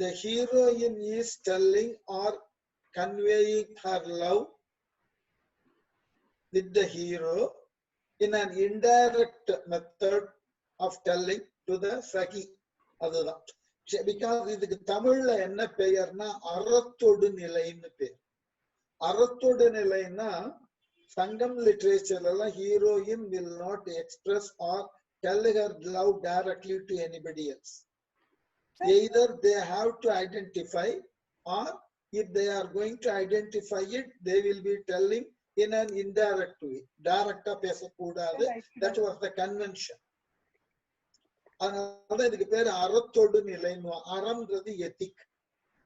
the heroine is telling or conveying her love with the hero in an indirect method of telling to the Saki. அதுதான். Because இதுக்கு தமிழ்ல என்ன பெயர்னா அறத்தொடு நிலைன்னு பேர். அறத்தொடு நிலைன்னா சங்கம் லிட்ரேச்சர்ல எல்லாம் heroine will not express or tell her love directly to anybody else. Either they have to identify, or if they are going to identify it, they will be telling in an indirect way. Directa பேசக்கூடாது. That was the convention. அதனால இதுக்கு பேர் அறத்தொடு நிலைன்னு. அறம்ன்றது ethic.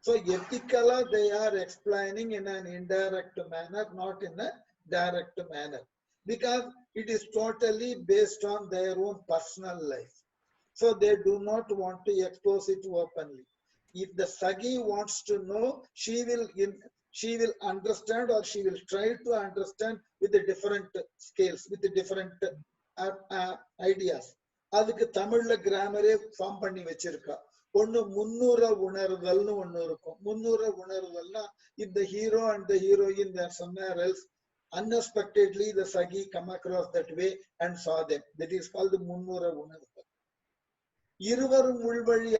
So ethically they are explaining in an indirect manner, not in a direct manner, because it is totally based on their own personal life. So they do not want to expose it openly. If the Sagi wants to know, she will understand, or she will try to understand with the different scales, with the different ideas. அதுக்கு தமிழ்ல கிராமரே form பண்ணி வச்சிருக்கா. ஒன்னு முன்னுற உணர்தல்னு ஒன்னு இருக்கும். முன்னுற உணர்தல்னா if the hero and the heroine were somewhere else, unexpectedly the Sagi come across that way and saw them. That is called முன்னுற உணர்தல். இருவரும் உள்வழி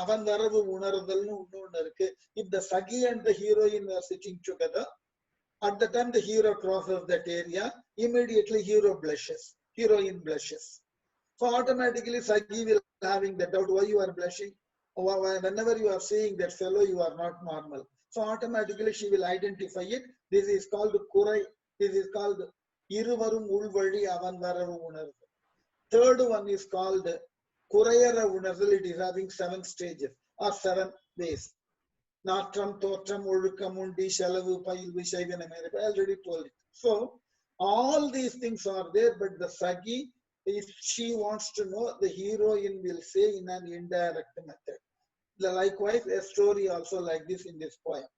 அவன் வரவு உணர்தல்னு ஒண்ணு இருக்கு. If the Sagi and the heroine are sitting together, at the time the hero crosses that area, immediately heroine blushes. So automatically Sagi will having the doubt, why you are blushing? Whenever you are seeing that fellow, you are not normal. So automatically she will identify it. This is called kurai. This is called iruvarum ulvali avan varavu unarvu. Third one is called kurayara unarvu. It is having 7 stages or 7 ways. Natram, totram, olukam, undi, shalavu, payilvu, shaivanam. I already told it. So all these things are there, but the Sagi, if she wants to know, the heroine will say in an indirect method. Likewise, a story also like this in this poem.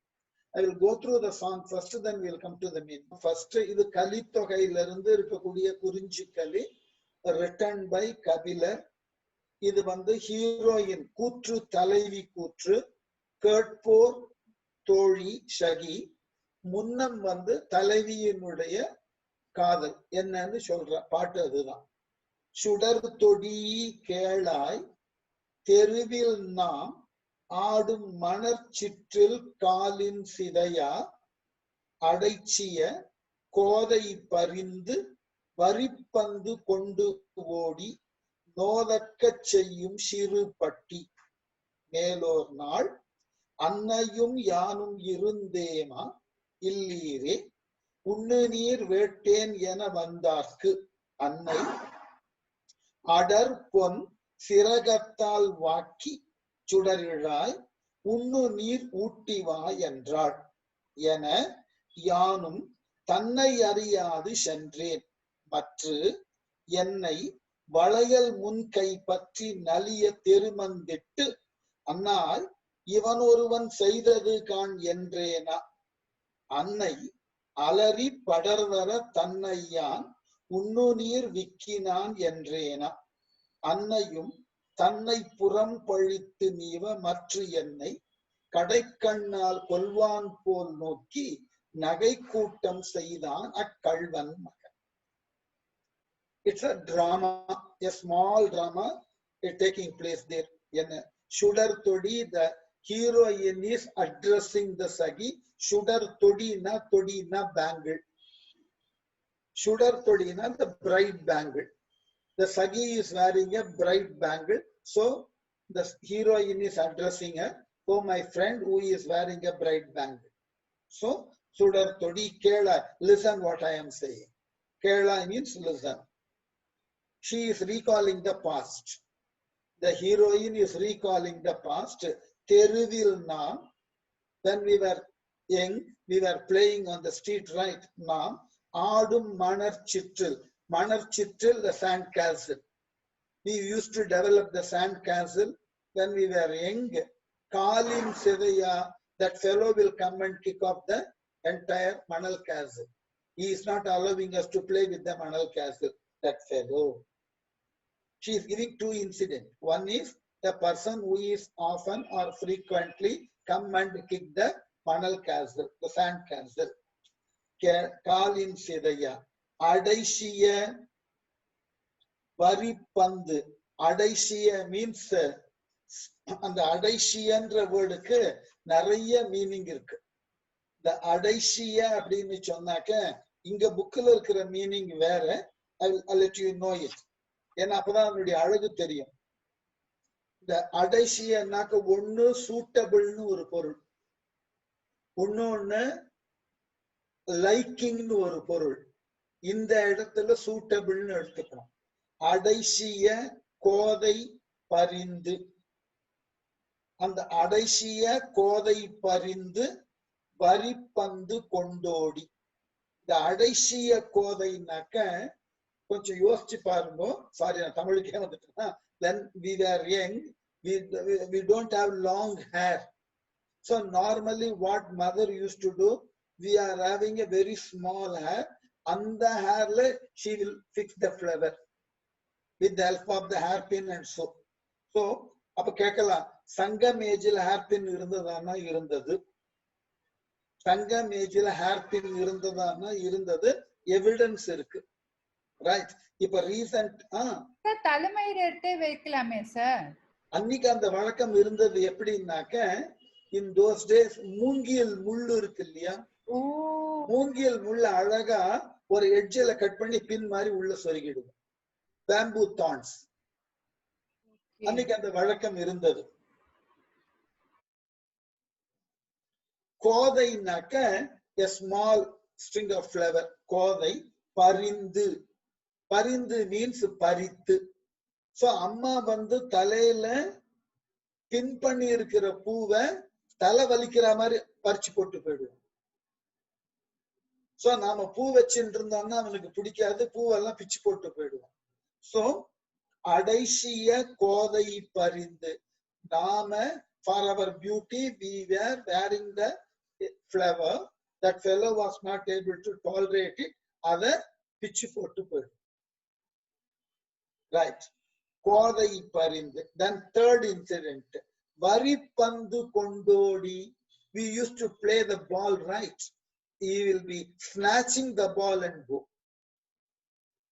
I will go through the song first, then we will come to the meaning. First, இது கலித்தொகையிலிருந்து இருக்கக்கூடிய குறிஞ்சிக்கலி, written by Kapilar. இது heroine கூற்று, தலைவி கூற்று, கேட்போர் தோழி ஷகி. முன்னம் தலைவியினுடைய காதல் என்னன்னு சொல்ற பாட்டு அதுதான். சுடர் தொடி கேளாய் தெருவில் நாம் ஆடும் மணற்சிற்றில் காலின் சிதையா அடைச்சிய கோதை பறிந்து வரிப்பந்து கொண்டு ஓடி நோதக்கச் செய்யும் சிறு பட்டி. மேலோர் நாள் அன்னையும் யானும் இருந்தேமா இல்லீரே உண்ணு நீர் வேட்டேன் என வந்தார்க்கு அன்னை அடர் பொன் சிறகத்தால் வாக்கி சுடரிழாய் உண்ணு நீர் ஊட்டிவா என்றாள் என யானும் தன்னை அறியாது சென்றேன். மற்று என்னை வளையல் முன்கை பற்றி நலிய தெருமந்திட்டு அன்னாய் இவன் ஒருவன் செய்தது காண் என்றேனா. அன்னை அலறி படர்வர தன்னையான் உண்ணு நீர் விக்கினான் என்றேனா. அன்னையும் தன்னை புறம் பழித்து நீவ மற்ற என்னை கடைக்கண்ணால் கொல்வான் போல் நோக்கி நகை கூட்டம் செய்தான் அக்கள்வன் மகன். It's a drama, a small drama taking place there. Shudar Todi, the heroine is addressing the Sagi. Shudar Todi na bangle. Shudar Todi na the bride bangle. The Sagi is wearing a bride bangle. So the heroine is addressing her, oh my friend who is wearing a bride bangle. So Shudar Todi Kela, listen what I am saying. Kela means listen. She is recalling the past. The heroine is recalling the past. Teruvil Nam, when we were young, we were playing on the street right now. Adum Manar Chittil. Manar Chittil, the sand castle. We used to develop the sand castle when we were young. Kalin Sedaya, that fellow will come and kick off the entire Manal castle. He is not allowing us to play with the Manal castle, that fellow. She is giving 2 incidents. One is a person who is often or frequently come and kick the panel castle, the sand castle. காலின் சிதைய அடைசிய வரிப்பந்து. அடைசிய means அந்த அடைசியன்ற வேர்டுக்கு நிறைய meaning இருக்கு. இந்த அடைசிய அப்படின்னு சொன்னாக்க இங்க புக்ல இருக்கிற மீனிங் வேற. I'll let you know it. ஏன்னா அப்பதான் அதனுடைய அழகு தெரியும். இந்த அடைசியன்னாக்க ஒண்ணு சூட்டபிள்னு ஒரு பொருள், ஒண்ணு லைக்கிங்னு ஒரு பொருள். இந்த இடத்துல சூட்டபிள்னு எடுத்துக்கணும். அடைசிய கோதை பரிந்து. அந்த அடைசிய கோதை பரிந்து வரிப்பந்து கொண்டோடி. இந்த அடைசிய கோதைனாக்க கொஞ்சம் யோசிச்சு பாருங்க. சாரி, நான் தமிழுக்கே வந்துட்டேன்னா, when we were young, we don't have long hair. So normally what mother used to do, we are having a very small hair. On the hair she will fix the flower with the help of the hairpin and so. So அப்ப கேட்கலாம், சங்கம் ஏஜில் hairpin இருந்ததானா? இருந்தது. சங்கம் ஏஜில் hairpin இருந்ததானா? இருந்தது. Evidence இருக்கு. Right. இப்ப ரீசன்ட் தலைமையில எடுத்து வைக்கலாமே சார். அன்னைக்கு அந்த வழக்கம் இருந்தது. எப்படின்னாக்க, in those days மூங்கில் முள்ளு இருக்கு இல்லையா, மூங்கில் முள்ள அழகா ஒரு எட்ஜில கட் பண்ணி பின் மாதிரி உள்ள சொருகிடுவோம். Bamboo thorns. அன்னைக்கு அந்த வழக்கம் இருந்தது. கோதைனாக்க a small string of flower. கோதை. பரிந்து. பரிந்து மீன்ஸ் பறித்து. சோ அம்மா தலையில பின் பண்ணி இருக்கிற பூவை தலை வலிக்கிற மாதிரி பறிச்சு போட்டு போயிடுவோம். சோ நாம பூ வச்சுட்டு இருந்தோம்னா அவனுக்கு பிடிக்காது, பூவெல்லாம் பிச்சு போட்டு போயிடுவோம். சோ அடைசிய கோதை பரிந்து. நாம for our beauty we were wearing the flower. That fellow was not able to tolerate it. அத பிச்சு போட்டு போயிடும். ரைட். கோதை பரிந்து. Then third incident, வரிப்பந்து கொண்டோடி. We used to play the ball, right? He will be snatching the ball and go.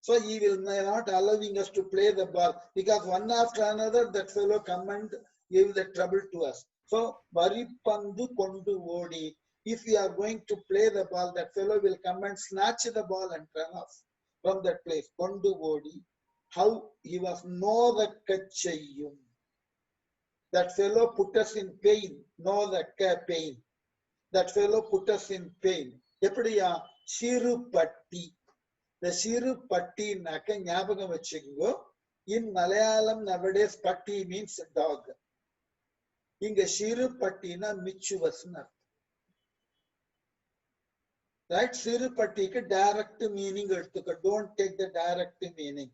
So he will not allowing us to play the ball, because one after another that fellow come and give the trouble to us. So வரிப்பந்து கொண்டு ஓடி. If we are going to play the ball, that fellow will come and snatch the ball and run off from that place. கொண்டு ஓடி. How he was நோதக்கச்செய்யும். That fellow put us in pain. நோதக்க pain. That fellow put us in pain. எப்படியா? சிறு பட்டி. இந்த சிறு பட்டினாக்க ஞாபகம் வச்சுக்கோ. In Malayalam nowadays பட்டி means dog. இங்க சிறு பட்டினா மிச்சுவஸ்னு. Right? சிறு பட்டிக்கு டைரக்ட் மீனிங் எடுத்துக்க. Don't take the direct meaning.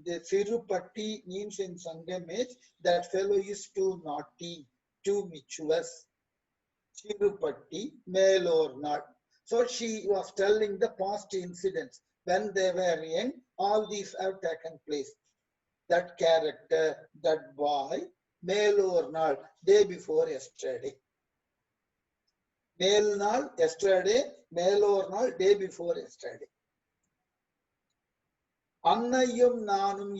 The Sirupatti means in Sangamage that fellow is too naughty, too mischievous. Sirupatti, male or not. So she was telling the past incidents. When they were young, all these have taken place. That character, that boy, male or not, day before yesterday. Male not yesterday, male or not, day before yesterday. அன்னையும் நானும்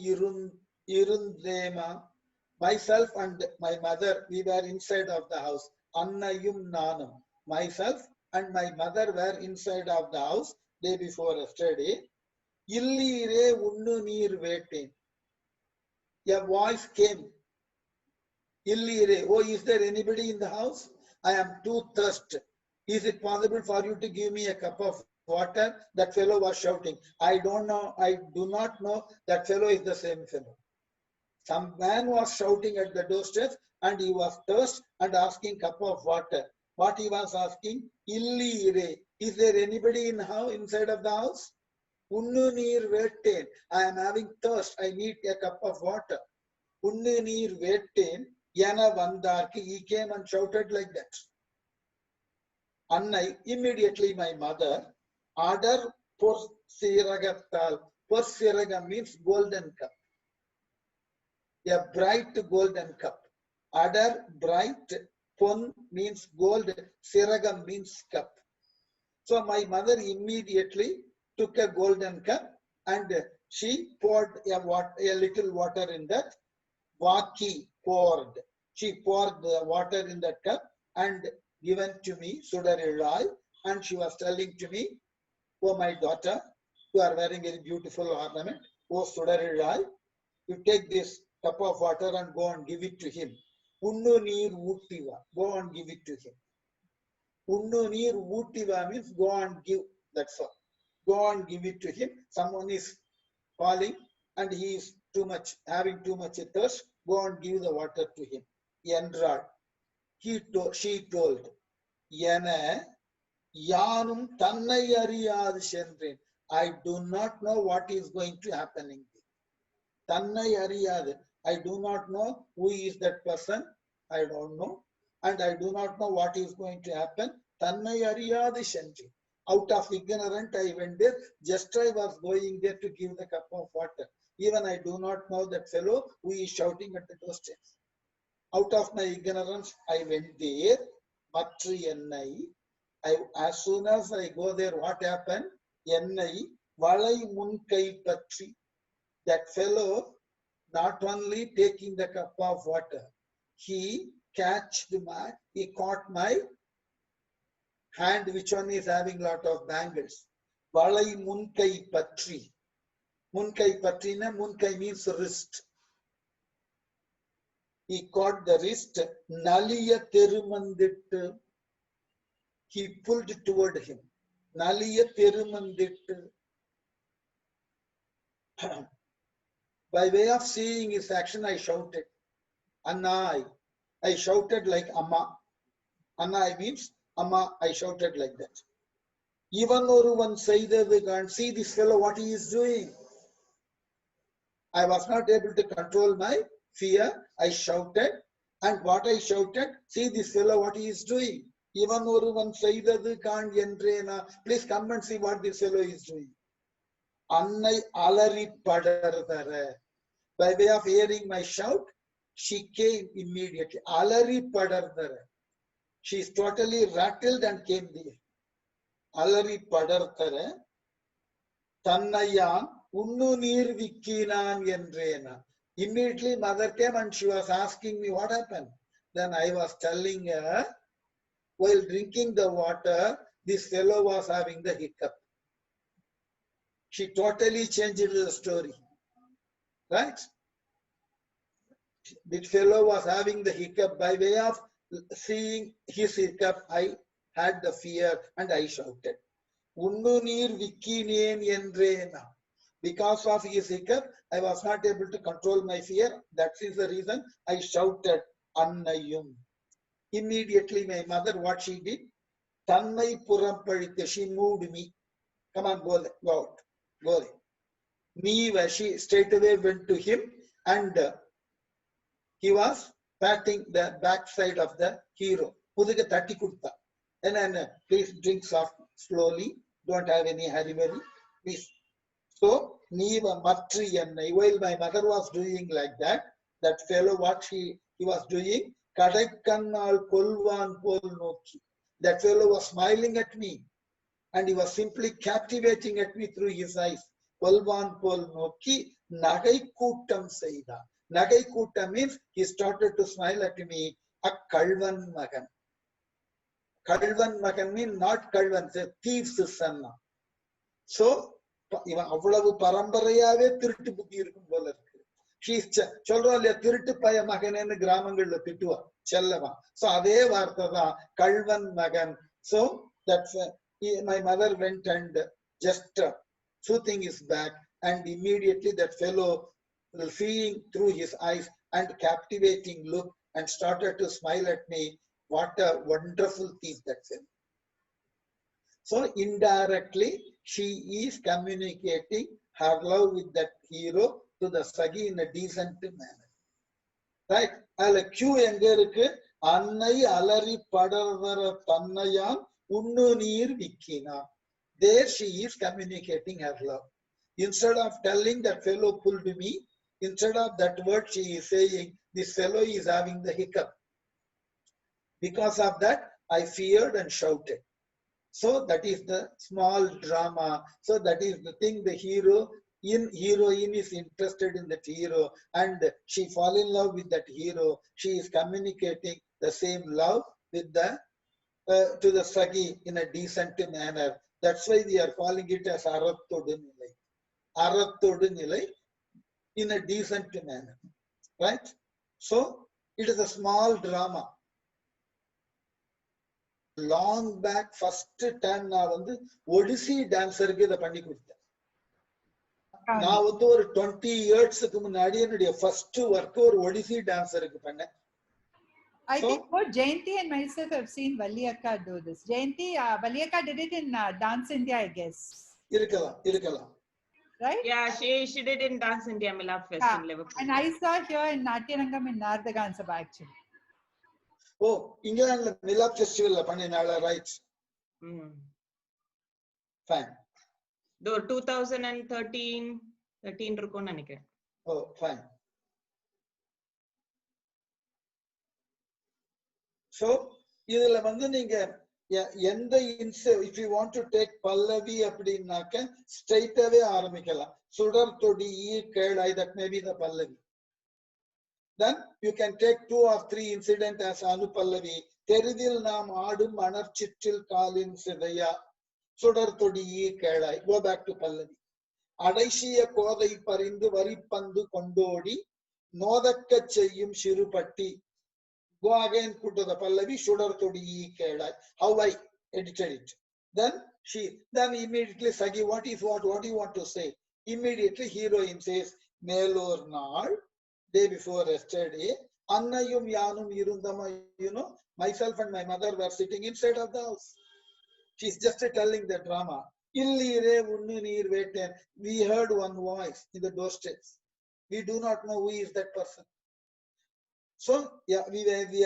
இருந்தேமா. Myself and my mother, we were inside of the house. அன்னையும் நானும், myself and my mother were inside of the house day before yesterday. இல்லீரே உண்ணு நீர் வேட்டேன். A voice came. Illire, oh, is there anybody in the house? I am too thirsty. Is it possible for you to give me a cup of water? That fellow was shouting. I don't know. I do not know that fellow is the same fellow. Some man was shouting at the doorstep and he was thirsty and asking cup of water. What he was asking? Illire. Is there anybody inside of the house? Unnu neer vetten. I am having thirst. I need a cup of water. Unnu neer vetten. Yana vandarki. He came and shouted like that. Annai, immediately my mother, Adar Porsiragattal. Porsiraga means golden cup. A bright golden cup. Adar, bright. Pon means gold. Siragam means cup. So my mother immediately took a golden cup and she poured a little water in that. Vaki poured. She poured the water in that cup and given to me, Sudarilai, and she was telling to me, oh my daughter, you are wearing very beautiful ornament. Oh Sudarilai, you take this cup of water and go and give it to him. Unnu neer uttiva, go and give it to him. Unnu neer uttiva means go and give, that's all. Go and give it to him. Someone is falling and he is having too much thirst, go and give the water to him. Yendral. She told, Yena Yanum Tannai Ariyadu Shendrin. I do not know what is going to happen in this. Tannai Ariyadu. I do not know who is that person. I don't know. And I do not know what is going to happen. Tannai Ariyadu Shendrin. Out of ignorance, I went there. Just I was going there to give the cup of water. Even I do not know that fellow who is shouting at the doorsteps. Out of my ignorance, I went there. Matri Ennai. As soon as I go there, what happened? Ennai, Valai Munkai Patri. That fellow not only taking the cup of water, he caught my hand, which one is having lot of bangles. Valai Munkai Patri. Munkai Patrina, Munkai means wrist. He caught the wrist. Naliya Terumandit. He pulled toward him. Naliya Terumandit. By way of seeing his action, I shouted. Annai. I shouted like Amma. Annai means Amma. I shouted like that. Even one Saida, we can't see this fellow, what he is doing. I was not able to control my fear. I shouted. And what I shouted, see this fellow, what he is doing. Even one Saida, we can't entrena. Please come and see what this fellow is doing. Annai alari padardare. By way of hearing my shout, she came immediately. Alari padardare. She is totally rattled and came there. Alari padardare. Tannayan unnu neer vikkinan yendrena. Immediately mother came and she was asking me what happened. Then I was telling her, while drinking the water, this fellow was having the hiccup. She totally changed the story. Right? This fellow was having the hiccup. By way of seeing his hiccup, I had the fear and I shouted. Unnu neer vikkinen yendrena. Because of his hiccup, I was not able to control my fear. That is the reason I shouted Annayum. Immediately my mother, what she did? Tannai Purampalite. She moved me. Come on, go out. Go there. Neva, she straight away went to him and he was patting the backside of the hero. Muduga tatti kudta. And then please drink soft, slowly. Don't have any hurry, please. So, Neva Matri Ennai. While my mother was doing like that, that fellow, what he was doing, Kadaikannal Kolvan Pol Noki. That fellow was smiling at me and he was simply captivating at me through his eyes. Kolvan Pol Noki Nagai Kootam Saida. Nagai Kootam means he started to smile at me. A Kalvan Magan. Kalvan Magan means not Kalvan, it's a thief's son. So, இவன் அவ்வளவு பரம்பரையாவே திருட்டு புத்தி இருக்கும் போல இருக்கு. சொல்றோம் இல்லையா, திருட்டு பய மகனேன்னு கிராமங்கள்ல திட்டுவா செல்லவா. சோ அதே வார்த்தை தான் கல்வன் மகன். So that's my mother went and just soothing his back, and immediately that fellow, seeing through his eyes and captivating look, and started to smile at me. What a wonderful thief that fellow. So indirectly, she is communicating her love with that hero to the Sagi in a decent manner. Right? I'll cue engerukku annai alari padardara tannayam unnu neer vikkina. There she is communicating her love. Instead of telling that fellow pulled me, instead of that word, she is saying, this fellow is having the hiccup. Because of that, I feared and shouted. So that is the small drama. So that is the thing, the heroine is interested in that hero and she fall in love with that hero. She is communicating the same love with the to the Sagi in a decent manner. That's why we are calling it as Arathodu Nilai. Arathodu Nilai in a decent manner. Right? So it is a small drama. Long back, first time நான் வந்து ஒடிசி டான்சருக்கு இதை பண்ணி கொடுத்தேன். நான் வந்து ஒரு 20 இயர்ஸ்க்கு முன்னாடி என்னுடைய ஃபர்ஸ்ட் ஒர்க் ஒரு ஒடிசி டான்சருக்கு பண்ணேன். I think both Jayanti and myself have seen Valiyakka do this. Jayanti, Valiyakka did it in Dance India, I guess. இருக்கலாம். Right? Yeah, she did in Dance India Milap Fest in Liverpool. And I saw here in Natyanangam in Nardhagan Sabha actually. Oh, England Milap Festival பண்ணினால, right? Fine. Though 2013 இருக்கும்னு நினைக்கிறேன். Oh, fine. So இதுல வந்து நீங்க எந்த if you want to take Pallavi அப்படினாக்க straight away ஆரம்பிக்கலாம். சுடர் தொடி கேளாய், that may be the Pallavi. Then you can take 2 or 3 incident as Anupallavi. Teridil naam aadum manarchittil kaalin sidaya. Sudar thodiyi kelai. Go back to Pallavi. Adaishiya kodai parindu varipandu kondodi. Nodakka cheyyum shirupatti. Go again, put to the Pallavi. Sudar thodiyi kelai. How I edited it. Then immediately Sagi, what do you want to say? Immediately heroine says, Melor naal. Day before yesterday, Annayum Yanum Irundama, myself and my mother were sitting inside of the house. She's just telling the drama. We heard one voice in the doorsteps. We do not know who is that person. So, yeah, we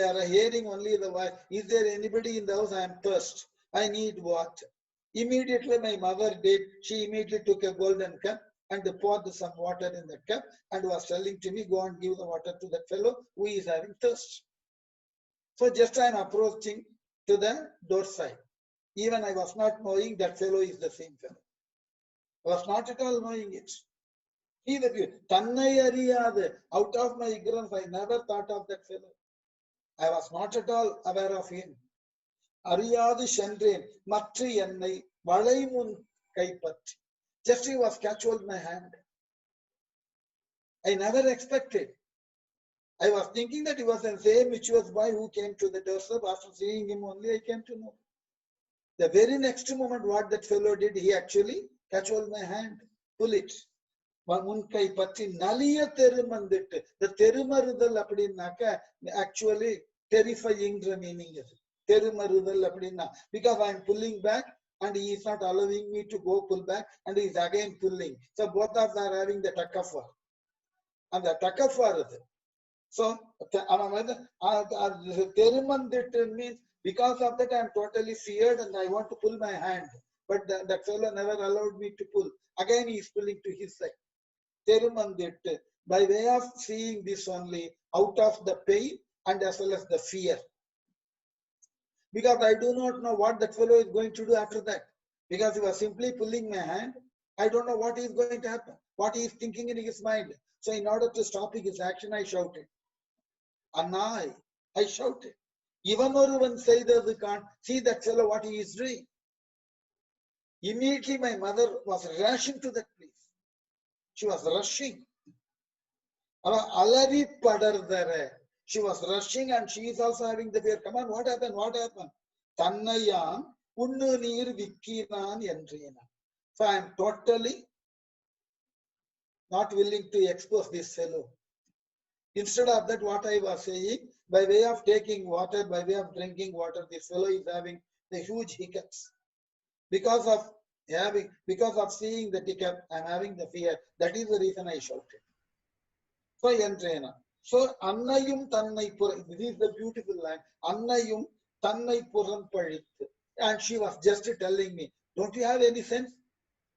are hearing only the voice. Is there anybody in the house? I am thirst. I need water. Immediately my mother did. She immediately took a golden cup and poured some water in the cup and was telling to me, go and give the water to that fellow who is having thirst. So just I am approaching to the door side. Even I was not knowing that fellow is the same fellow. I was not at all knowing it. Tannai ariyadu, out of my ignorance, I never thought of that fellow. I was not at all aware of him. Ariyadu shendren, matri ennai, valaimun kaipatti. Just he was casual my hand. I never expected. I was thinking that he was the same mischievous boy who came to the doorstep. After seeing him only, I came to know. The very next moment, what that fellow did, he actually casual my hand, pull it. Munkai patti naliya terumandittu. The terumarudal appadinaka actually terrifying meaning is. Terumarudal appadina. Because I am pulling back. And he is not allowing me to go pull back, and he is again pulling. So both of them are having the tug of war. And the tug of war is it. So, Terumandit means because of that I am totally feared and I want to pull my hand. But that fellow never allowed me to pull. Again he is pulling to his side. Terumandit, by way of seeing this only, out of the pain and as well as the fear. Because I do not know what that fellow is going to do after that. Because he was simply pulling my hand. I don't know what is going to happen, what he is thinking in his mind. So in order to stop his action, I shouted. Annai, I shouted. Even one say that we can't see that fellow what he is doing. Immediately my mother was rushing to that place. She was rushing. Alari padardare. She was rushing and she is also having the fear. Come on, what happened? What happened? Tannayam unnu neer vikkinan endrena. So I am totally not willing to expose this fellow. Instead of that, what I was saying, by way of taking water, by way of drinking water, this fellow is having the huge hiccups. Because of seeing the hiccup, I am having the fear. That is the reason I shouted. So endrena. So, Annayum Tannai Puram, this is the beautiful line. Annayum Tannai Puram Padithu. And she was just telling me, don't you have any sense?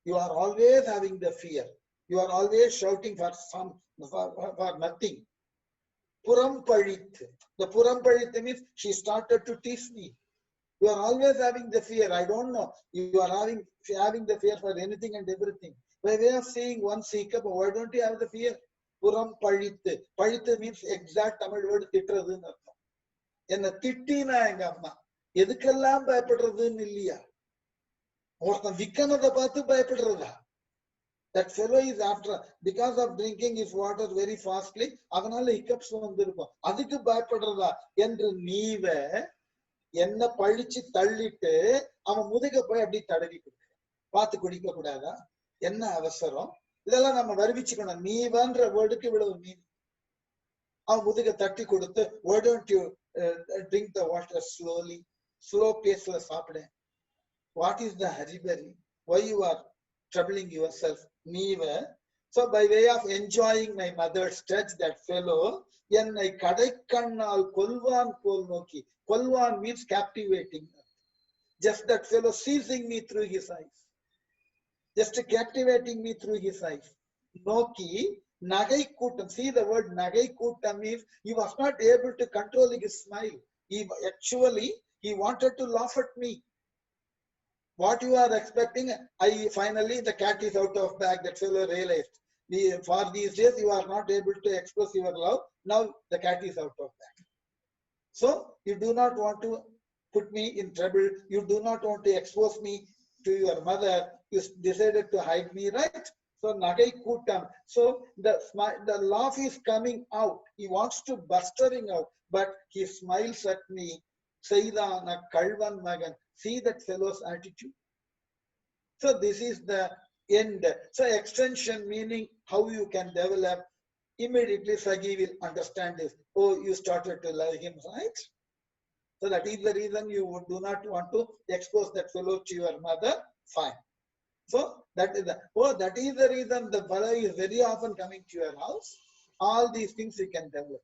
You are always having the fear. You are always shouting for some for nothing. Puram Palit. The Puram Palit means she started to tease me. You are always having the fear. I don't know. You are having the fear for anything and everything. By way of saying one hiccup, why don't you have the fear? Puram Palit. Palit means exact Tamil word திட்டுறதுன்னு அர்த்தம். என்ன திட்டினா எங்க அம்மா எதுக்கெல்லாம் பயப்படுறதுன்னு இல்லையா? ஒருத்தன் விக்கனதை பார்த்து பயப்படுறதா? That fellow is after, because of drinking his water very fastly, அதனால hiccups வந்திருக்கும். அதுக்கு பயப்படுறதா என்று நீவ என்ன பழிச்சு தள்ளிட்டு அவன் முதுக போய் அப்படி தடவி கொடுக்க பார்த்து குடிக்க கூடாதா? என்ன அவசரம்? இதெல்லாம் நம்ம வருவிச்சுக்கணும். நீவன்ற வேர்டுக்கு இவ்வளவு மீன். அவன் முதுக தட்டி கொடுத்து why don't you drink the water slowly, slow paceல சாப்பிடு. What is the hurry? Why you are troubling yourself? Never. So by way of enjoying my mother's touch, that fellow என்னை கடைக்கண்ணால் கொல்வான் போல் நோக்கி. கொல்வான் means captivating. Just that fellow seizing me through his eyes. Just captivating me through his eyes. நோக்கி நகை கூட்டம். See the word நகை கூட்டம் means he was not able to control his smile. He wanted to laugh at me. What you are expecting? Finally the cat is out of bag. That fellow realized. For these days you are not able to express your love. Now the cat is out of bag. So you do not want to put me in trouble. You do not want to expose me to your mother. You decided to hide me, right? So nagai kutam. So the laugh is coming out. He wants to bustering out, but he smiles at me. Saidana Kalvan Magan. See that fellow's attitude. So this is the end. So extension meaning how you can develop. Immediately Sagi will understand this. Oh, you started to love him, right? So that is the reason you do not want to expose that fellow to your mother. Fine. So that is the reason the fellow is very often coming to your house. All these things you can develop.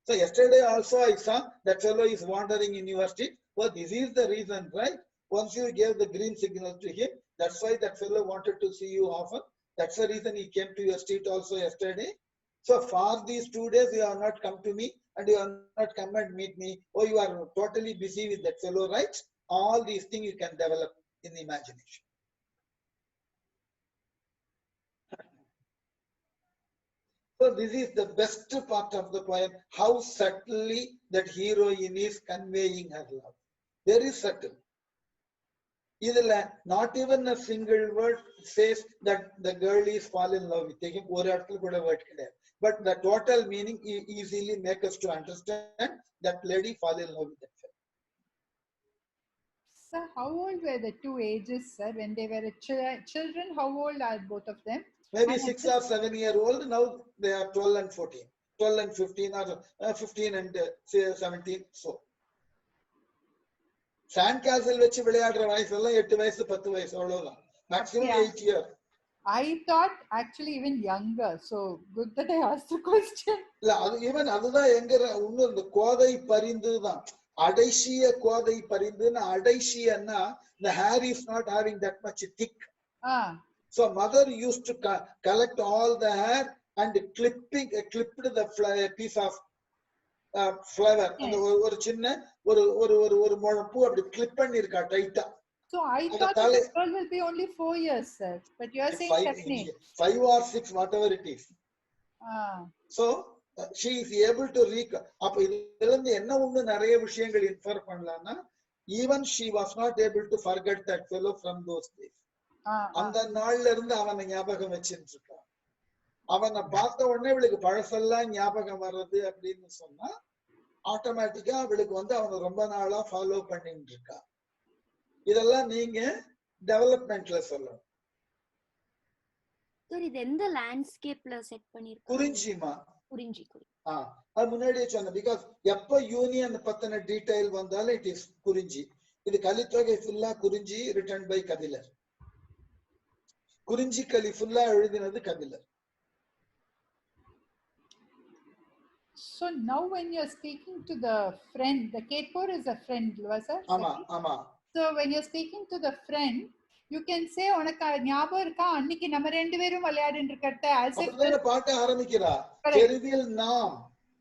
So yesterday also I saw that fellow is wandering in your street. Well, this is the reason, right? Once you gave the green signal to him, that's why that fellow wanted to see you often. That's the reason he came to your street also yesterday. So for these 2 days, you have not come to me and you have not come and meet me. Oh, you are totally busy with that fellow, right? All these things you can develop in the imagination. So this is the best part of the poem, how subtly that heroine is conveying her love. Very subtle. Not even a single word says that the girl is fall in love with him. But the total meaning easily makes us to understand that lady fall in love with that fellow. Sir, how old were the two ages, sir, when they were children? How old are both of them? Maybe 6 or 7 year old. Now they are 12 and 14. 12 and 15 or 15 and 17. So. Sand castle வச்சு விளையாடுற வயசெல்லாம் 8 வயசு 10 வயசு அவ்வளவுதான். Maximum 8 years. I thought actually even younger. So good that I asked the question. இல்ல அது even அதுதான் எங்க இன்னும் இந்த கோதை பரிந்துதான். அடைசிய கோதை பரிந்துன்னா அடைசியன்னா the hair is not having that much thick. So mother used to collect all the hair and clipped the piece of flower. அந்த ஒரு சின்ன ஒரு முழம்பூ அப்படி clip பண்ணி இருக்கா டைட்டா. So I thought the girl will be only 4 years, sir. But you are saying 5 or 6, whatever it is. So she is able to recall. அப்ப இதுல இருந்து என்ன ஒண்ணு நிறைய விஷயங்கள் இன்ஃபர் பண்ணலாம்னா even she was not able to forget that fellow from those days. அந்த நாள்ல இருந்து அவனை ஞாபகம் வச்சிட்டு இருக்கா. அவனை பார்த்த உடனே இவளுக்கு பழசெல்லாம் ஞாபகம் வர்றது அப்படின்னு சொன்னா ஆட்டோமேட்டிக்கா அவளுக்கு அவனை ரொம்ப நாளா ஃபாலோ பண்ணிட்டு இருக்கா. இதெல்லாம் நீங்க டெவலப்மெண்ட்ல சொல்லணும். சார் இது எந்த லேண்ட்ஸ்கேப்ல செட் பண்ணிருக்கீங்க? குறிஞ்சிமா. குறிஞ்சி. அது முன்னாடியே சொன்னேன். பிகாஸ் எப்ப யூனியன் பத்தின டீடைல் வந்தாலும் இட் இஸ் குறிஞ்சி. இது கலித்தொகை ஃபுல்லா குறிஞ்சி, ரிட்டன் பை கபிலர். குறிஞ்சி கலி ஃபுல்லா எழுதினது Kapilar. So now when you're speaking to the friend, the Ketpur is a friend, was it? Ama. So when you're speaking to the friend, You can say உனக்கு ஞாபகம் இருக்கா அன்னைக்கு நம்ம ரெண்டு பேரும் விளையாடிட்டு இருக்கறத as if அப்படிதானே பாட்டு ஆரம்பிக்கிறா. Correct. தெருவில் நாம்.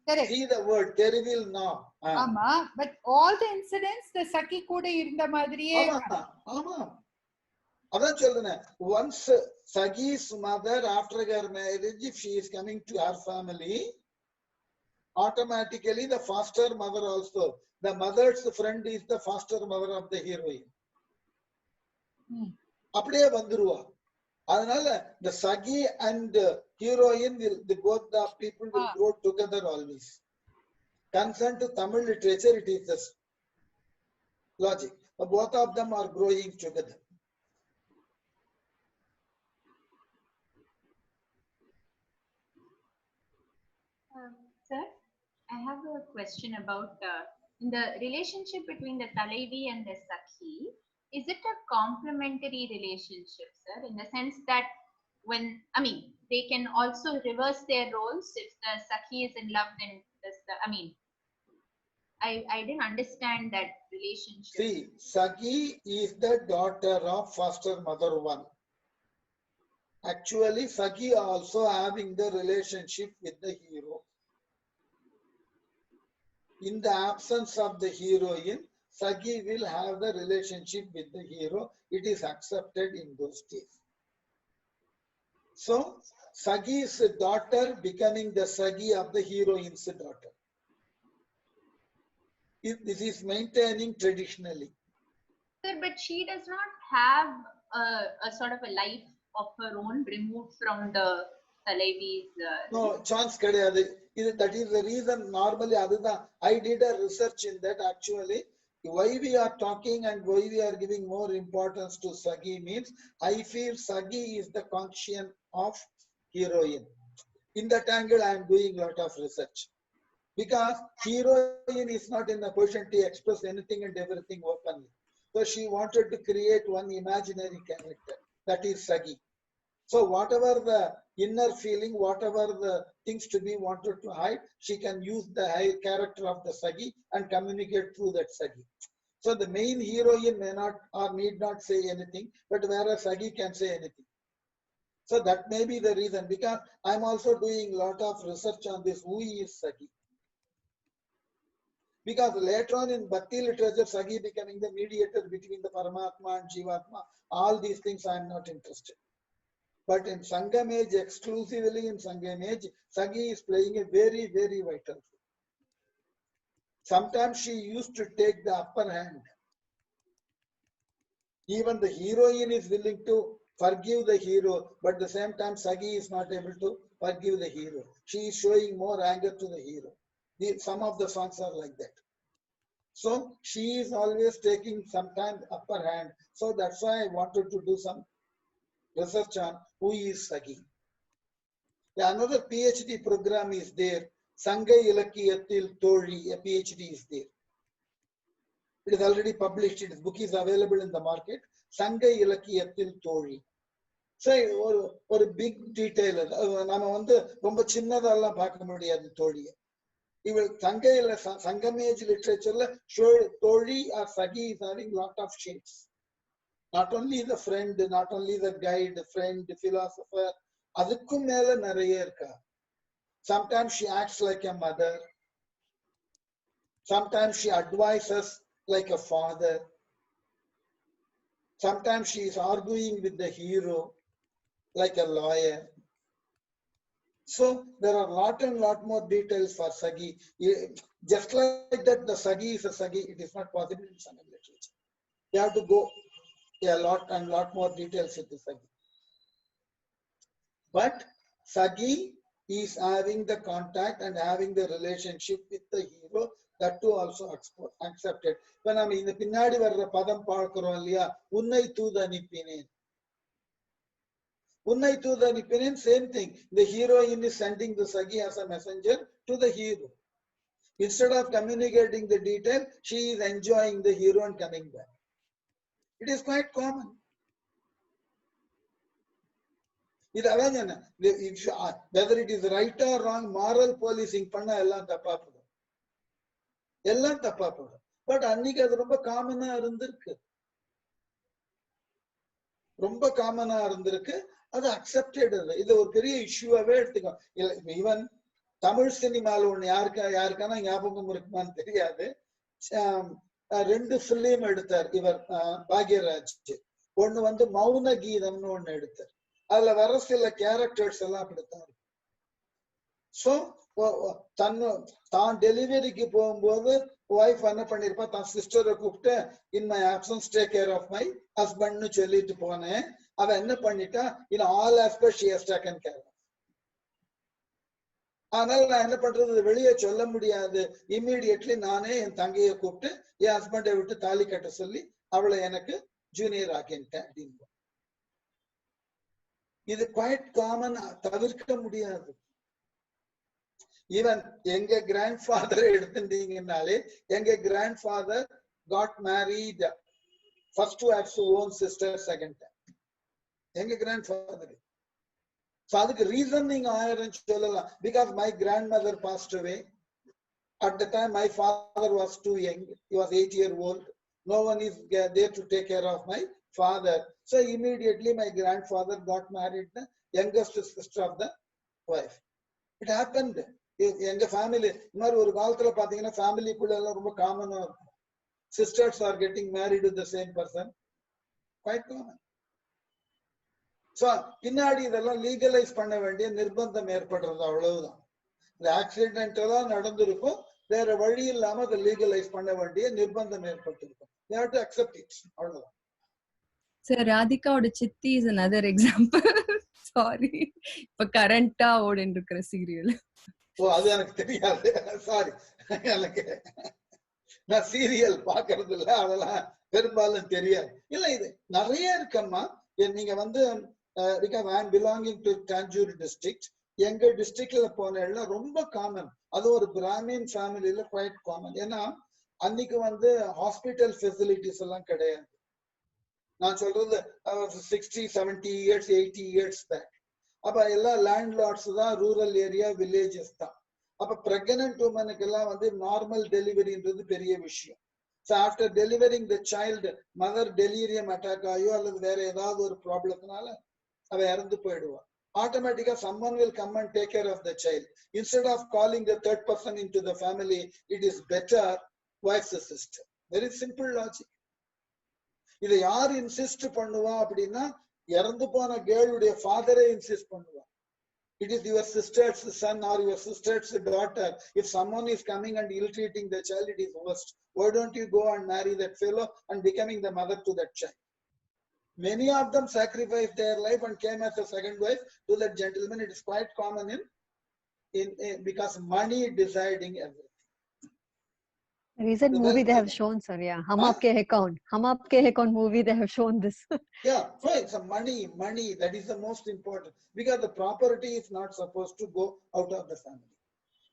Correct. See the word தெருவில் நாம். ஆமா, but all the incidents the சகி கூட இருந்த மாதிரியே. ஆமா ஆமா அதான் சொல்றேன். Once Sagi's mother after her marriage, if she is coming to her family, automatically the foster mother also, the mother's friend is the foster mother of the heroine. அப்படியே வந்துருவா. அதனால the Sagi and heroine will, the both the people will grow together always. Concerned to Tamil literature, it is this logic. Both of them are growing together. Sir, I have a question about the relationship between the Talaivi and the Sakhi. Is it a complementary relationship, sir? In the sense that they can also reverse their roles if the Sakhi is in love, then I didn't understand that relationship. See, Sagi is the daughter of foster mother one. Actually, Sagi also having the relationship with the hero. In the absence of the heroine, Sagi will have the relationship with the hero. It is accepted in those days. So, Sagi's daughter becoming the Sagi of the heroine's daughter. This is maintaining traditionally. Sir, but she does not have a sort of a life of her own removed from the Talaivi's. No, chance kadayadu. That is the reason normally I did a research in that actually. Why we are talking and why we are giving more importance to Sagi means I feel Sagi is the conscience of heroine. In that angle, I am doing a lot of research. Because heroine is not in a position to express anything and everything openly. So she wanted to create one imaginary character. That is Sagi. So whatever the inner feeling, whatever the things to be wanted to hide, she can use the high character of the Sagi and communicate through that Sagi. So the main heroine may not or need not say anything, but whereas Sagi can say anything. So that may be the reason, because I'm also doing a lot of research on this, who is Sagi. Because later on in Bhakti literature, Sagi becoming the mediator between the Paramatma and Jivatma, all these things I am not interested. But in Sangam age, exclusively in Sangam age, Sagi is playing a very, very vital role. Sometimes she used to take the upper hand. Even the heroine is willing to forgive the hero, but at the same time, Sagi is not able to forgive the hero. She is showing more anger to the hero. Some of the songs are like that. So she is always taking sometimes upper hand. So that's why I wanted to do some research on who is Sagi. Another PhD program is there. Sanga Ilakkiyathil Thozhi, a PhD is there. It is already published. Its book is available in the market. Sanga Ilakkiyathil Thozhi. So ஒரு big detail. நாம ரொம்ப சின்னதெல்லாம் பார்க்க முடியாது தோழியை. Even Sangam age literature, Thozhi or Sagi is having lot of shades. Not only the friend, not only the guide, friend, philosopher, adukkum mela nariya irka. Sometimes she acts like a mother. Sometimes she advises like a father. Sometimes she is arguing with the hero like a lawyer. So there are lot and lot more details for Sagi. Just like that, the Sagi is a Sagi. It is not possible in Sangam literature. You have to go a lot and lot more details into Sagi. But Sagi is having the contact and having the relationship with the hero. That too also accepted. When I mean the Pinnadi varra padam paarkurom illaya, unnai thoodu anipinen. Unnai thoodu anipinen, same thing. The heroine is sending the Sagi as a messenger to the hero. Instead of communicating the detail, she is enjoying the hero and coming back. It is quite common. Whether it is right or wrong, moral policing panna ellam thappa podum. Ellam thappa podum. But annikku adu romba common ah irundirukku. ரொம்ப காமனா இருந்திருக்கு. அது accepted. இது ஒரு பெரிய இஷ்யூவாவே எடுத்துக்கோ. Even Tamil சினிமால ஒண்ணு யாருக்கான ஞாபகம் இருக்குமான்னு தெரியாது. 2 பிலிம் எடுத்தார் இவர் பாக்யராஜ். ஒண்ணு வந்து மௌன கீதம்னு ஒண்ணு எடுத்தார். அதுல வர சில கேரக்டர்ஸ் எல்லாம் அப்படித்தான். சோ தான் டெலிவரிக்கு போகும்போது ஒய்ஃப் என்ன பண்ணிருப்பா, தான் சிஸ்டரை கூப்பிட்டு in my absence take care of my ஹஸ்பண்ட்னு சொல்லிட்டு போனேன். அவ என்ன பண்ணிட்டா, in all aspects she has taken care. ஆனால் நான் என்ன பண்றது, வெளியே சொல்ல முடியாது. இம்மீடியட்லி நானே என் தங்கையை கூப்பிட்டு என் ஹஸ்பண்டை விட்டு தாலி கட்ட சொல்லி அவளை எனக்கு ஜூனியர் ஆக்கிட்டேன் அப்படின்னு. இது குவைட் காமன், தவிர்க்க முடியாது. ஈவன் எங்க கிராண்ட் ஃபாதரை எடுத்துட்டீங்கன்னாலே, எங்க grandfather got married first to have own sister second time. எங்க கிராண்ட் ஃபாதர். So அதுக்கு ரீசன் நீங்க 1000 சொல்லலாம். Because my grandmother passed away. At the time my father was too young. He was 8-year-old. No one is there to take care of my father. So immediately my grandfather got married the youngest sister of the wife. It happened. எங்க family இந்த மாதிரி ஒரு காலத்துல பாத்தீங்கன்னா ஃபேமிலிக்குள்ள எல்லாம் ரொம்ப காமனா இருக்கும். Sisters are getting married to the same person. Quite common. So பின்னாடி இதெல்லாம் லீகலைஸ் பண்ண வேண்டிய நிர்பந்தம் ஏற்படுறது, அவ்வளவுதான். இந்த ஆக்சிடென்ட் எல்லாம் நடந்திருக்கும், வேற வழி இல்லாம அதை லீகலைஸ் பண்ண வேண்டிய நிர்பந்தம் ஏற்பட்டிருக்கும். You have to accept it. அவ்வளவுதான். Sir, Radhika's Chitti is another example. Sorry. இப்ப கரண்டா ஓடிட்டு இருக்கிற சீரியல். ஓ, அது எனக்கு தெரியாது. சாரி. எனக்கு நான் சீரியல் பாக்குறது இல்ல, அதெல்லாம் பெரும்பாலும் தெரியாது. இல்ல, இது நிறைய இருக்கம்மா. நீங்க வந்து because I am belonging to Tanjore district. எங்க டிஸ்ட்ரிக்ட்ல போன ரொம்ப காமன். அது ஒரு பிராமின் ஃபேமிலியில குவைட் காமன். ஏன்னா அன்னைக்கு வந்து ஹாஸ்பிட்டல் ஃபெசிலிட்டிஸ் எல்லாம் கிடையாது. நான் சொல்றது 60, 70 years, 80 years பேக். அப்ப எல்லாம் லேண்ட்லார்ட்ஸ் தான், ரூரல் ஏரியா, வில்லேஜஸ் தான். அப்ப பிரெக்னன்ட் உமனுக்கு எல்லாம் வந்து நார்மல் டெலிவரின்றது பெரிய விஷயம். So after delivering the child, mother delirium attack ஆயோ அல்லது வேற ஏதாவது ஒரு ப்ராப்ளத்தினால அவ இறந்து போயிடுவா. Automatically someone will come and take care of the child. Instead of calling the third person into the family, it is better wife's sister. Very simple logic. இதை யார் insist பண்ணுவா அப்படின்னா, இறந்து போன கேர்ளுடைய ஃபாதரே இன்சிஸ்ட் பண்ணுவா. It is your sister's son or your sister's daughter. If someone is coming and ill-treating the child, it is worst. Why don't you go and marry that fellow and becoming the mother to that child? Many of them sacrificed their life and came as a second wife to that gentleman. It is quite common in because money deciding everything. Recent movie they have shown, sir. Yeah, Hum Aapke Hai Kaun movie they have shown this. Yeah, so it's a money that is the most important, because the property is not supposed to go out of the family.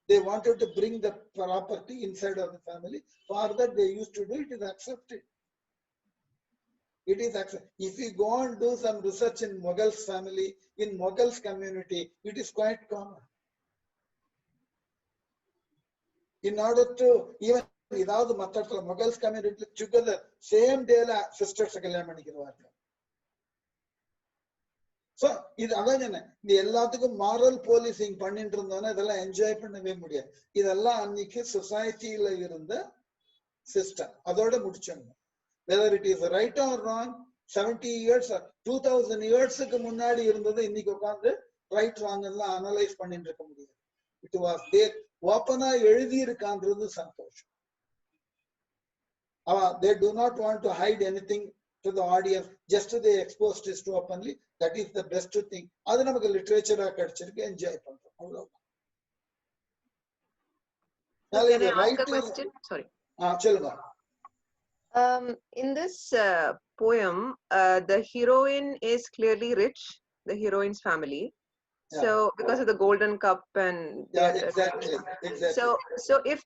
They wanted to bring the property inside of the family. For that they used to do it. Is accepted. It is accepted. If you go and do some research in Mughals family, in Mughals community, it is quite common. In order to even ஏதாவது மத்தத்துல Mughals community together same டேல sisters கல்யாணம் பண்ணிக்கிறாங்க. So இது அதான் என்ன, இது எல்லாத்துக்கும் moral policing பண்ணிட்டு இருந்தோம்னா இதெல்லாம் என்ஜாய் பண்ணவே முடியாது. இதெல்லாம் அன்னைக்கு சொசைட்டில இருந்த சிஸ்டம். அதோட முடிச்சாங்க. Whether it is right or wrong, 70 years 2000 yearsக்கு முன்னாடி இருந்தது இன்னைக்கு உட்கார்ந்து ரைட் ராங் எல்லாம் அனலைஸ் பண்ணிட்டு இருக்க முடியாது. இட் வாஸ் தேர், ஓப்பனா எழுதி இருக்கான்றது சந்தோஷம். They do not want to hide anything to the audience. Just they exposed it to openly. That is the best thing. அது நமக்கு லிட்டரேச்சரா கிடைச்சிருக்கு, என்ஜாய் பண்றோம், அவ்வளவுதான். Can I ask a question? Sorry. சொல்லுங்க. In this poem, the heroine is clearly rich, the heroine's family. Yeah. So because of the golden cup and exactly. So if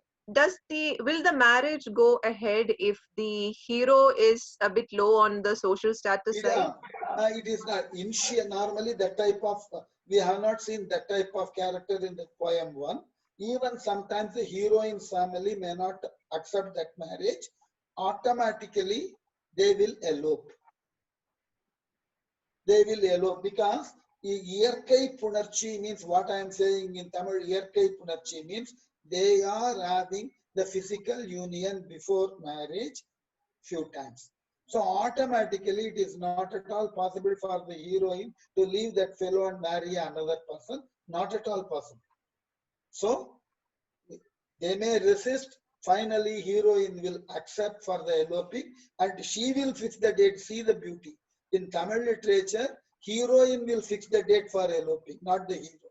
will the marriage go ahead if the hero is a bit low on the social status side? It is not. Normally that type of, we have not seen that type of character in the poem one. Even sometimes the heroine's family may not accept that marriage. Automatically they will elope. they will elope because Iyarkai Punarchi means what I am saying in Tamil. Iyarkai Punarchi means they are having the physical union before marriage few times. So automatically it is not at all possible for the heroine to leave that fellow and marry another person. Not at all possible. So they may resist. Finally, heroine will accept for the eloping and she will fix the date. See the beauty. In Tamil literature, heroine will fix the date for eloping, not the hero.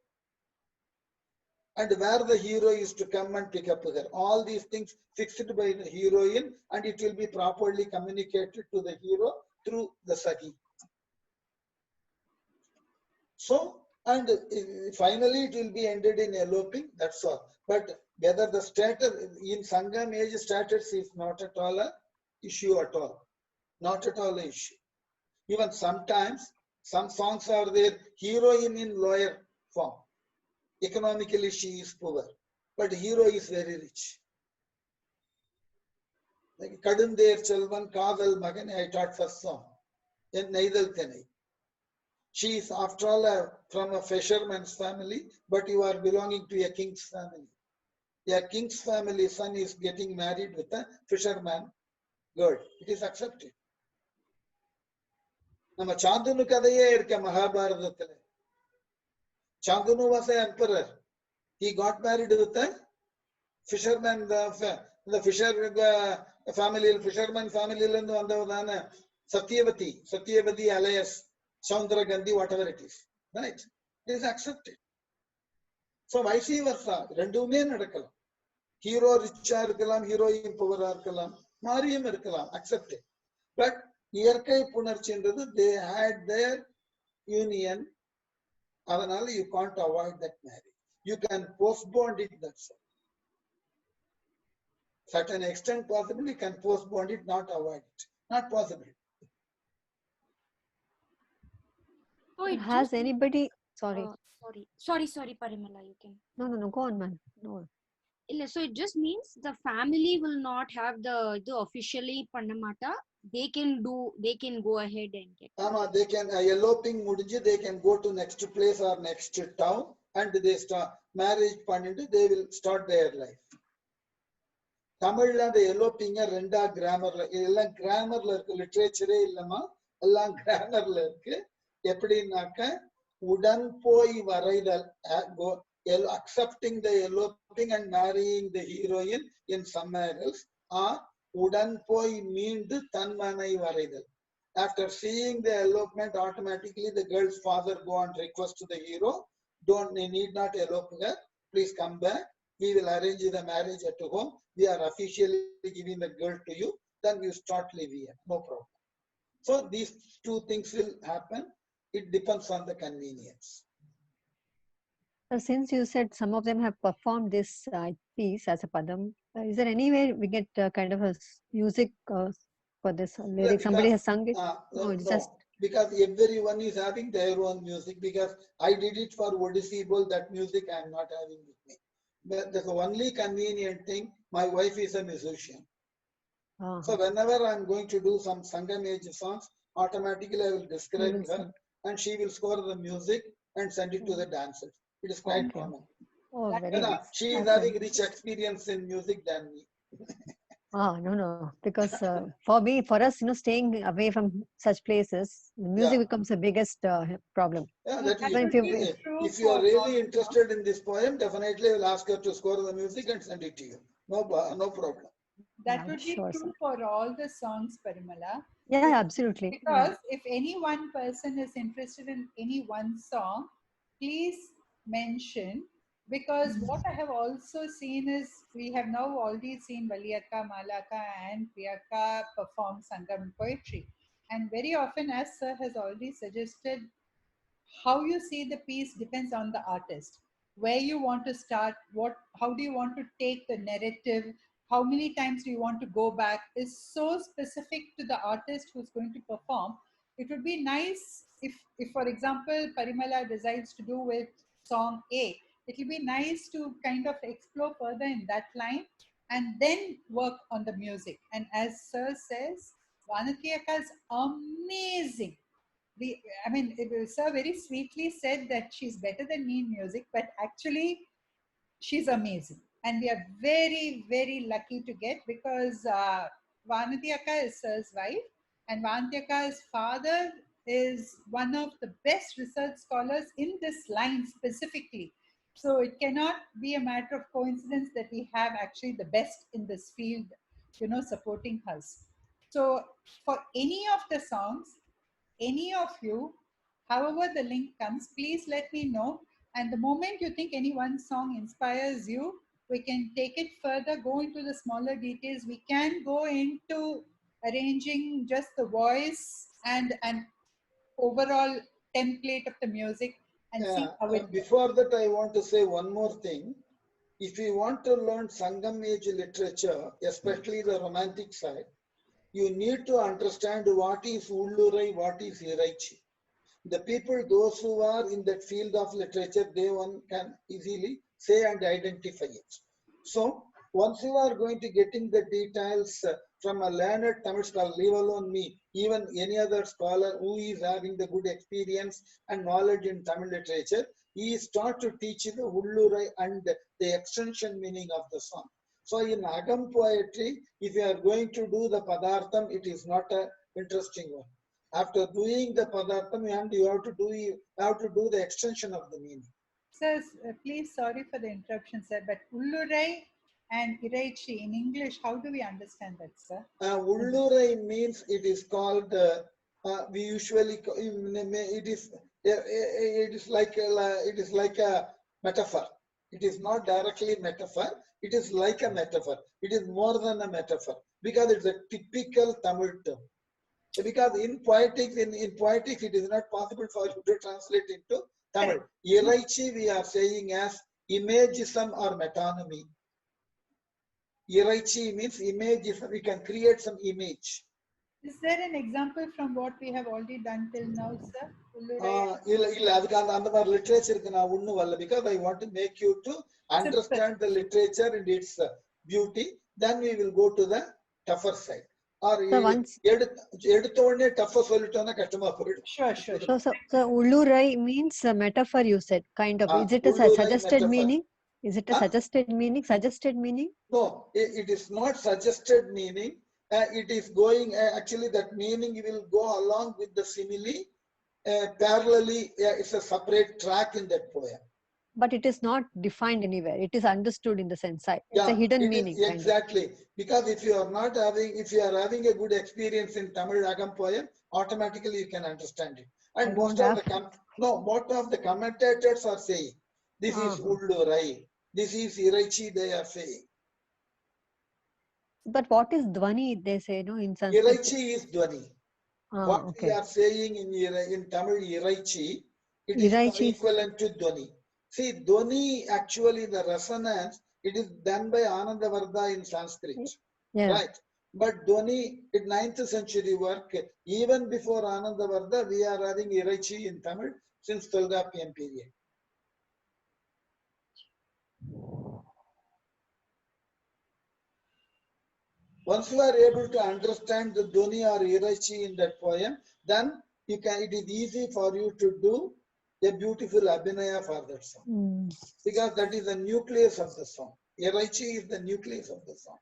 And where the hero is to come and pick up her. All these things fixed by the heroine and it will be properly communicated to the hero through the Sakhi. So, and finally it will be ended in eloping, that's all. But whether the status, in Sangam age status is not at all an issue at all. Not at all an issue. Even sometimes, some songs are there, heroine in lower form. Economically she is poor, but hero is very rich. Like Kadundeer Chelvan Kadal Magan, I taught first song. In Neidal Thenai. She is after all from a fisherman's family, but you are belonging to a king's family. A king's family son is getting married with a fisherman girl. It is accepted. நம்ம சாந்தனு கதையே இருக்க மகாபாரதத்துல. Chandanu was an emperor. He got married with a fisherman, the fisherman family landu vandavadana Satyavati alias Chandra Gandhi, whatever it is. Right? It is accepted. So vice versa. Rendume nadakalam. Hero richa irkalam, heroine poor irkalam, mariyum irkalam, accepted. But Iyarkai Punarchi endrathu, they had their union. Adanal you can't avoid that marriage. You can postpone it, that's all. Certain extent possible, you can postpone it, not avoid it. Not possible. So it Has just anybody, sorry. sorry Parimala, you can. No, go on, man. No. So it just means the family will not have the officially Pannamata. They can go ahead and get. They can eloping mudinji, they can go to next place or next town and they start marriage பண்ணிட்டு they will start their life. தமிழ்ல அந்த eloping ரெண்டா கிராமர்ல இதெல்லாம் கிராமர்ல இருக்கு, லிட்டரேச்சரே இல்லமா, எல்லாம் கிராமர்ல இருக்கு. எப்படின்னாக்க உடன் போய் வரைதல், accepting the eloping and marrying the heroine in somewhere else, or உடன் போய் மீண்டு தன்மனை வரைதல். After seeing the elopement, automatically the girl's father go and request to the hero, need not elope her, please come back, we will arrange the marriage at home, we are officially giving the girl to you, then you start living here, no problem. So these two things will happen, it depends on the convenience. So since you said some of them have performed this piece as a padam, is there any way we get kind of a music for this lyric? Somebody has sung it? No, it's just because everyone is having their own music. Because I did it for Odissi Bowl, that music I am not having with me. But the only convenient thing, my wife is a musician. So whenever I am going to do some Sangam age songs, automatically I will describe her and she will score the music and send it to the dancers. It is quite common. Oh, very nice. She is having rich experience in music than me. No. Because for us, staying away from such places, the music becomes the biggest problem. Yeah, if you are really interested in this poem, definitely I will ask her to score the music and send it to you. No problem. That would be true for all the songs, Parimala. Yeah, absolutely. Because if any one person is interested in any one song, please mention. Because what I have also seen is, we have now already seen Valiyakka, Malaka and Priyakka perform Sangam poetry. And very often, as sir has already suggested, how you see the piece depends on the artist. Where you want to start, how do you want to take the narrative, how many times do you want to go back, is so specific to the artist who's going to perform. It would be nice if for example, Parimala decides to do with song A, it will be nice to kind of explore further in that line and then work on the music. And as sir says, Vanatiyaka is amazing. I mean, sir very sweetly said that she's better than me in music, but actually she's amazing. And we are very, very lucky to get, because Vanati Akka is sir's wife, and Vanati Akka's father is one of the best research scholars in this line specifically. So it cannot be a matter of coincidence that we have actually the best in this field, supporting us. So for any of the songs, any of you, however the link comes, please let me know. And the moment you think any one song inspires you, we can take it further, go into the smaller details. We can go into arranging just the voice and an overall template of the music and see how it Before that, I want to say one more thing. If you want to learn Sangam age literature, especially the romantic side, you need to understand what is Ullurai, what is Iraichi. The people, those who are in that field of literature, they one can easily say and identify it. So once you are going to getting the details from a learned Tamil scholar, leave alone me, even any other scholar who is having the good experience and knowledge in Tamil literature, he start to teach the Ullurai and the extension meaning of the song. So in Agam poetry, if you are going to do the Padartham, it is not a interesting one. After doing the Padartham, you have to do the extension of the meaning. Sir, please, sorry for the interruption, sir, but Ullurai and Iraichi in English, how do we understand that, sir? Ullurai means it is called, we usually, it is like a metaphor. It is not directly metaphor. It is like a metaphor. It is more than a metaphor because it's a typical Tamil term. Because in poetics, it is not possible for you to translate into Tamil. Iraichi we are saying as imagism or metonymy. Iraichi means imagism. We can create some image. Is there an example from what we have already done till now, sir? Literature because I want to make you to understand the literature and its beauty. Then we will go to the tougher side. Or So Ullurai means a metaphor, you said, kind of. Is it a suggested meaning? Is it a suggested meaning? Suggested meaning? No, it is not suggested meaning. It is going, actually that meaning will go along with the simile. Parallelly, it's a separate track in that poem. But it is not defined anywhere. It is understood in the sense side. It's a hidden meaning. Exactly. Because if you are having a good experience in Tamil Agam poem, automatically you can understand it. And most of the commentators are saying, this is Ullurai, this is Iraichi, they are saying. But what is Dwani, they say, no, in Sanskrit? Iraichi is Dwani. What we are saying in Tamil Iraichi, it is equivalent to Dwani. See, Dwani actually the resonance, it is done by Anandavardha in Sanskrit, right? But Dwani, in 9th century work, even before Anandavardha, we are having Iraichi in Tamil since Tolkappiyam period. Once you are able to understand the Dwani or Iraichi in that poem, then you can. It is easy for you to do a beautiful abhinaya for that song, because that is the nucleus of the song. Iraichi is the nucleus of the song.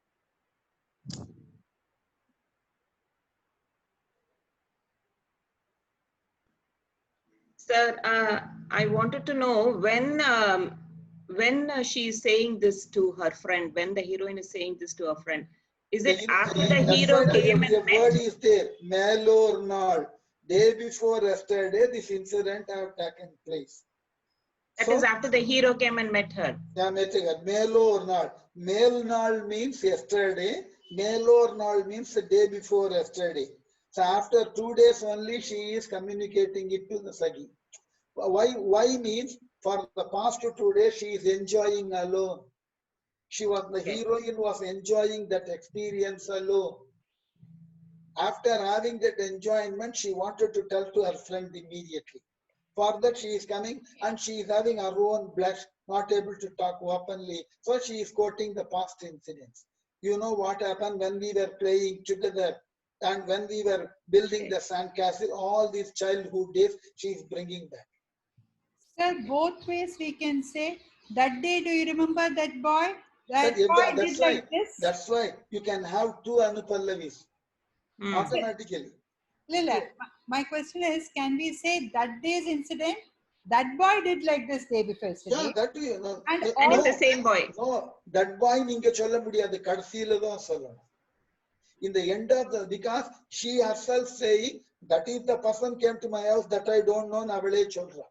Sir, I wanted to know when she is saying this to her friend, when the heroine is saying this to her friend, is it after the hero came and met? The word is there, Melornal. Day before yesterday, this incident have taken place. That is after the hero came and met her. Yeah, Melornal. Melnal means yesterday. Melornal means the day before yesterday. So after 2 days only, she is communicating it to the Sagi. Why means for the past 2 days, she is enjoying alone. The heroine was enjoying that experience alone. After having that enjoyment, she wanted to tell to her friend immediately. For that, she is coming and she is having her own blush, not able to talk openly. So she is quoting the past incidents. You know what happened when we were playing together And when we were building the sandcastle, all these childhood days, she is bringing back. Sir, both ways we can say, that day, do you remember that boy? That Sir, boy that's did why. like this. That's why you can have two Anupallavis automatically. Lila, my question is, can we say that day's incident, that boy did like this day before yesterday? Yeah, that way. No, And no, And all it's the same boy. No, that boy நீங்க சொல்ல முடியாது, கடைசியில தான் சொல்லணும். In the end of the, because she herself saying that is the person came to my house that I don't know, அவளே சொல்றா.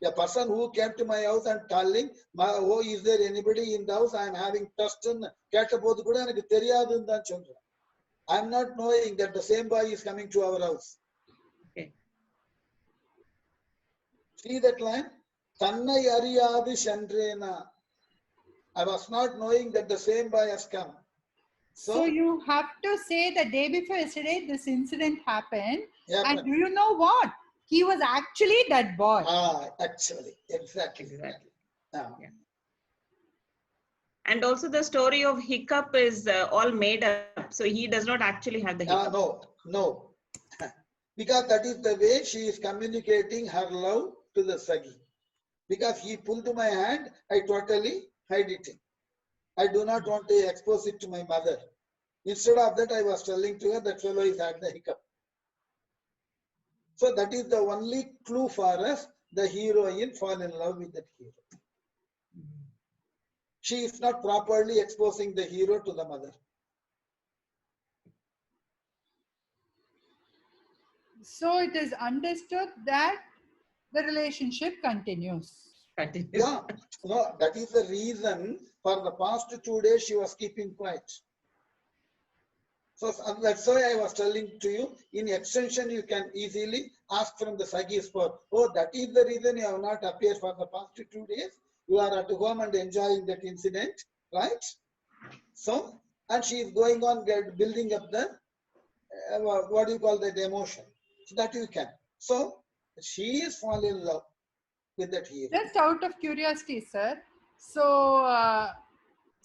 A person who came to my house and telling, oh, is there anybody in the house? I am having trust in. கேட்டபோது கூட எனக்கு தெரியாதுன்னு தான் சொல்றேன். I am not knowing that the same boy is coming to our house. Okay. See that line? தன்னை அறியாது சென்றேனா. I was not knowing that the same boy has come. So you have to say the day before yesterday, this incident happened. Yeah, And do you know what? He was actually that boy. Actually, exactly. Yeah. And also the story of hiccup is all made up. So he does not actually have the hiccup. No. Because that is the way she is communicating her love to the Sagi. Because he pulled my hand, I totally hide it. I do not want to expose it to my mother. Instead of that, I was telling to her that fellow is had the hiccup. So that is the only clue for us, the heroine fall in love with that hero. She is not properly exposing the hero to the mother. So it is understood that the relationship continues. Yeah, no, that is the reason for the past 2 days she was keeping quiet. So that's why I was telling to you, in extension you can easily ask from the Sagis for, oh, that is the reason you have not appeared for the past 2 days. You are at home and enjoying that incident, right? So, and she is going on building up the, what do you call that, emotion. So that you can. So, she is falling in love with that hero. Just out of curiosity, sir.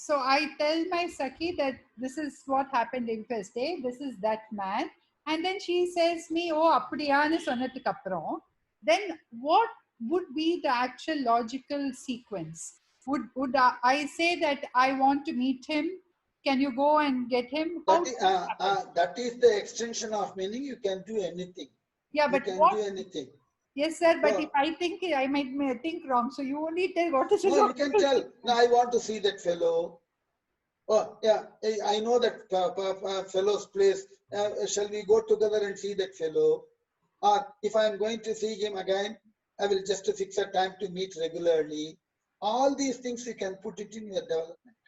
So I tell my Saki that this is what happened in first day. This is that man. And then she says me, oh, அப்படியான்னு சொன்னதுக்கு அப்புறம், then what would be the actual logical sequence? Would I say that I want to meet him? Can you go and get him? That is the extension of meaning. You can do anything. Yeah, but you can do anything. Yes, sir. But if I think, I might think wrong. So you only tell what is No, you can tell. No, I want to see that fellow. Oh, yeah, I know that fellow's place. Shall we go together and see that fellow? Or if I am going to see him again, I will just fix a time to meet regularly. All these things you can put it in your development.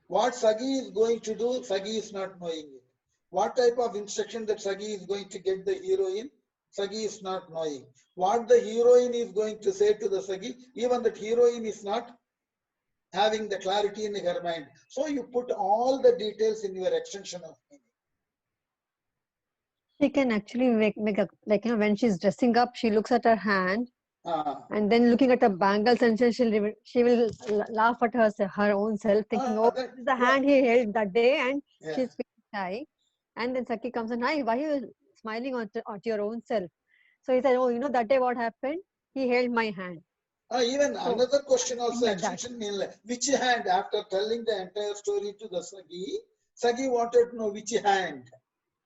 What Sagi is going to do, Sagi is not knowing it. What type of instruction that Sagi is going to get the heroine, Sagi is not knowing. What the heroine is going to say to the Sagi, even that heroine is not having the clarity in her mind. So you put all the details in your extension of meaning. She can actually make a, like, you know, when she's dressing up, she looks at her hand and then looking at her bangles, and she will laugh at her own self, thinking, oh, this is the hand he held that day, and she's feeling shy. And then Saki comes and, hi, why are you smiling at your own self? So he said, oh, you know, that day what happened? He held my hand. Even so, another question also, extension mean, which hand? After telling the entire story to the Sagi wanted to know which hand.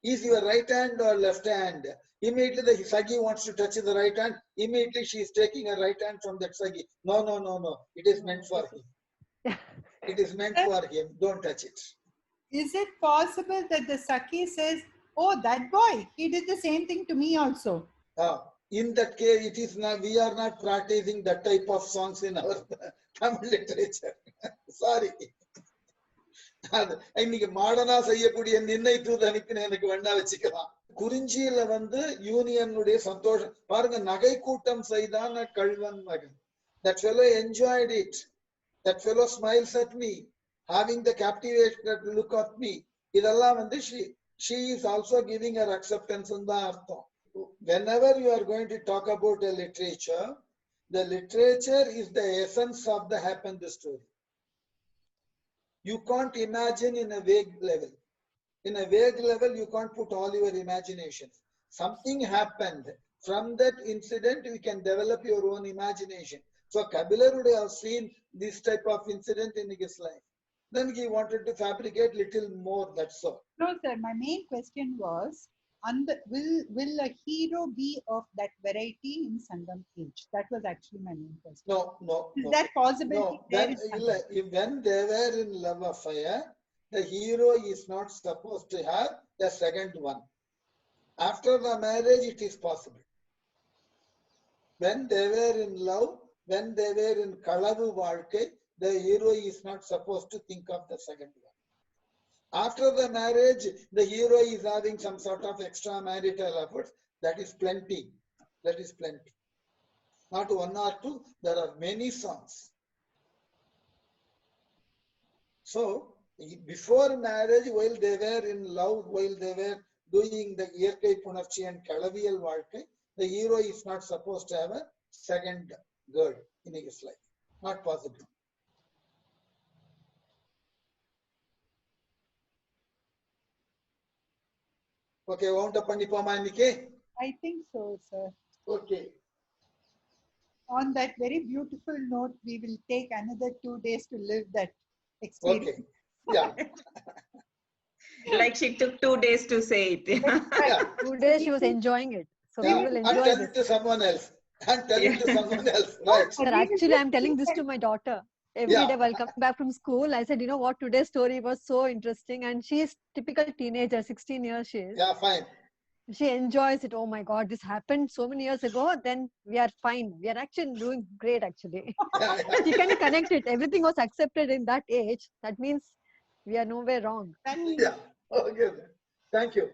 Is your right hand or left hand? Immediately the Sagi wants to touch the right hand. Immediately she is taking a right hand from that Sagi. No. It is meant for him. It is meant for him. Don't touch it. Is it possible that the Saki says, oh, that boy, he did the same thing to me also? In that case, it is not, we are not practicing that type of songs in our Tamil literature. Sorry. இன்னைக்கு மாடனா செய்யக்கூடிய நின்னை தூது அனுப்பின எனக்கு வேணா வச்சுக்கலாம். குறிஞ்சியில யூனியனுடைய சந்தோஷம் பாருங்க, நகை கூட்டம் செய்தான் கள்வன் மகன். That fellow enjoyed it. That fellow smiles at me, having the captivated look at me. இதெல்லாம் she is also giving her acceptance in the artham. Whenever you are going to talk about a literature, the literature is the essence of the happened story. you can't imagine in a vague level. In a vague level, you can't put all your imaginations. Something happened. From that incident, you can develop your own imagination. So Kabila would have seen this type of incident in his life. Then he wanted to fabricate little more, that's all. No, sir, my main question was, will a hero be of that variety in Sangam age? That was actually my main question. No. Is that possibility No, there when, in Sangam? when they were in love affair, the hero is not supposed to have the second one. After the marriage, it is possible. When they were in love, when they were in Kalavu Valke, the hero is not supposed to think of the second one. After the marriage, the hero is having some sort of extramarital efforts. That is plenty. That is plenty. Not one or two, there are many songs. So, before marriage, while they were in love, while they were doing the Iyarkai Punarchi and Kalaviyal Valkai, the hero is not supposed to have a second girl in his life. Not possible. Okay, wound up Pandipama Nike? I think so, sir. Okay. On that very beautiful note, we will take another 2 days to live that experience. Okay. Yeah. Like she took 2 days to say it. Yeah. 2 days she was enjoying it. So Yeah. we will And enjoy tell this. it to someone else. And tell it to someone else. Right. Sir, actually, I'm telling this to my daughter. Every Yeah. day while coming back from school, I said, you know what, today's story was so interesting. And she is typical teenager, 16 years she is. Yeah, fine. She enjoys it. Oh my God, this happened so many years ago. Then we are fine. We are actually doing great, actually. Yeah, She can connect it. Everything was accepted in that age. That means we are nowhere wrong. yeah. Okay. Thank you.